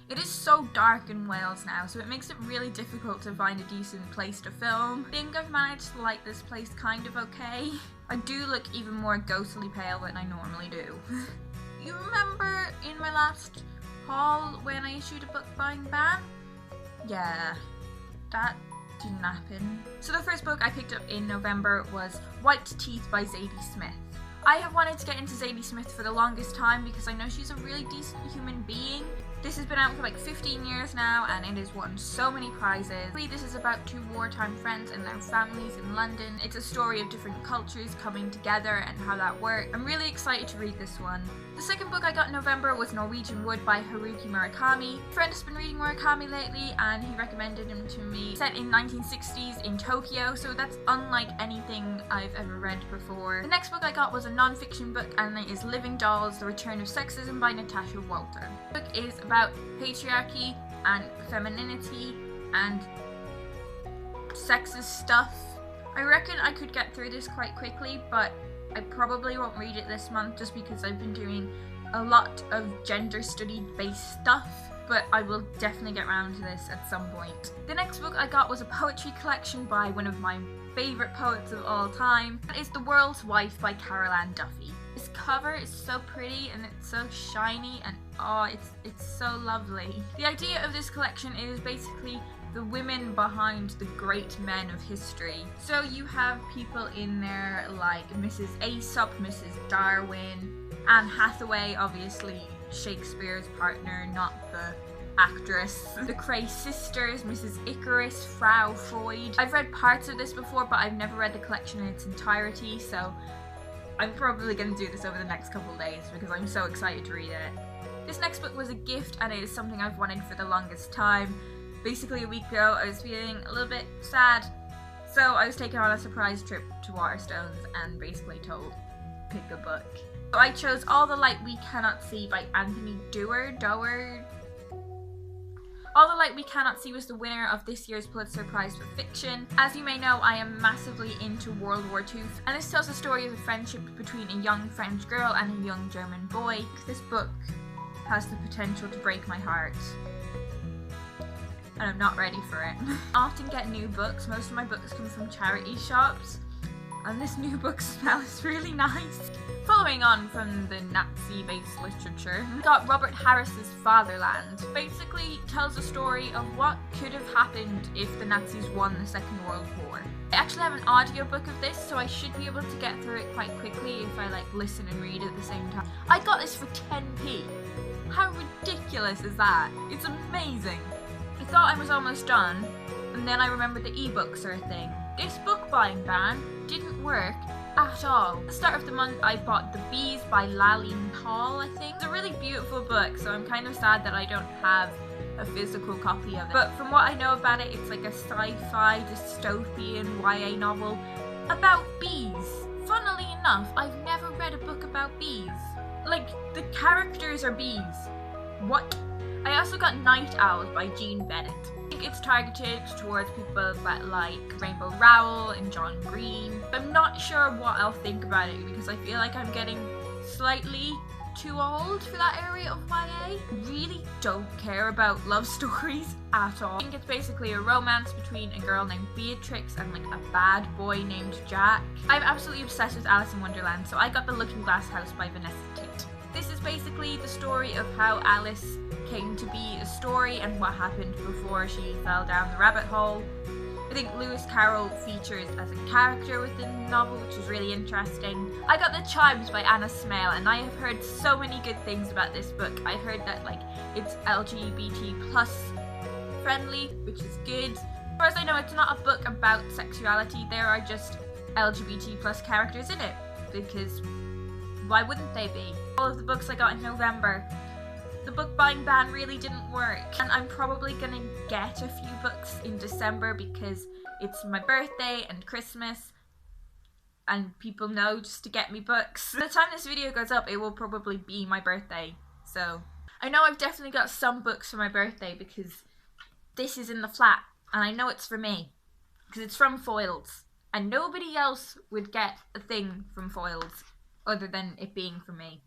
It is so dark in Wales now, so it makes it really difficult to find a decent place to film. I think I've managed to light this place kind of okay. I do look even more ghostly pale than I normally do. You remember in my last haul when I issued a book buying ban? Yeah, that didn't happen. So the first book I picked up in November was White Teeth by Zadie Smith. I have wanted to get into Zadie Smith for the longest time because I know she's a really decent human being. This has been out for like 15 years now and it has won so many prizes. This is about two wartime friends and their families in London. It's a story of different cultures coming together and how that works. I'm really excited to read this one. The second book I got in November was Norwegian Wood by Haruki Murakami. A friend has been reading Murakami lately and he recommended him to me. Set in 1960s in Tokyo, so that's unlike anything I've ever read before. The next book I got was a non-fiction book and it is Living Dolls, The Return of Sexism by Natasha Walter. The book is about patriarchy and femininity and sexist stuff. I reckon I could get through this quite quickly, but I probably won't read it this month just because I've been doing a lot of gender study based stuff, but I will definitely get around to this at some point. The next book I got was a poetry collection by one of my favourite poets of all time. It is The World's Wife by Carol Ann Duffy. This cover is so pretty and it's so shiny and oh, it's so lovely. The idea of this collection is basically the women behind the great men of history. So you have people in there like Mrs. Aesop, Mrs. Darwin, Anne Hathaway, obviously Shakespeare's partner, not the actress. The Cray sisters, Mrs. Icarus, Frau Freud. I've read parts of this before, but I've never read the collection in its entirety, so I'm probably going to do this over the next couple of days because I'm so excited to read it. This next book was a gift and it is something I've wanted for the longest time. Basically a week ago I was feeling a little bit sad, so I was taken on a surprise trip to Waterstones and basically told, pick a book. So I chose All the Light We Cannot See by Anthony Doerr. All the Light We Cannot See was the winner of this year's Pulitzer Prize for Fiction. As you may know, I am massively into World War II, and this tells the story of the friendship between a young French girl and a young German boy. This book has the potential to break my heart, and I'm not ready for it. I often get new books. Most of my books come from charity shops, and this new book smells really nice. Following on from the Nazi-based literature, we got Robert Harris's Fatherland. Basically tells a story of what could have happened if the Nazis won the Second World War. I actually have an audiobook of this, so I should be able to get through it quite quickly if I listen and read at the same time. I got this for 10p. How ridiculous is that? It's amazing. I thought I was almost done, and then I remembered the ebooks are a thing. This book buying ban didn't work at all. At the start of the month I bought The Bees by Leanne Hall, I think. It's a really beautiful book, so I'm kind of sad that I don't have a physical copy of it. But from what I know about it, it's like a sci-fi dystopian YA novel about bees. Funnily enough, I've never read a book about bees. Like, the characters are bees. What? I also got Night Owls by Jean Bennett. I think it's targeted towards people that like Rainbow Rowell and John Green. I'm not sure what I'll think about it because I feel like I'm getting slightly too old for that area of YA. Really don't care about love stories at all. I think it's basically a romance between a girl named Beatrix and like a bad boy named Jack. I'm absolutely obsessed with Alice in Wonderland, so I got The Looking Glass House by Vanessa Tate. This is basically the story of how Alice came to be a story and what happened before she fell down the rabbit hole. I think Lewis Carroll features as a character within the novel, which is really interesting. I got The Chimes by Anna Smale, and I have heard so many good things about this book. I've heard that it's LGBT plus friendly, which is good. As far as I know, it's not a book about sexuality. There are just LGBT plus characters in it, because why wouldn't they be? All of the books I got in November, the book buying ban really didn't work, and I'm probably gonna get a few books in December because it's my birthday and Christmas and people know just to get me books. By the time this video goes up, it will probably be my birthday, so I know I've definitely got some books for my birthday because this is in the flat and I know it's for me because it's from Foyles and nobody else would get a thing from Foyles other than it being for me.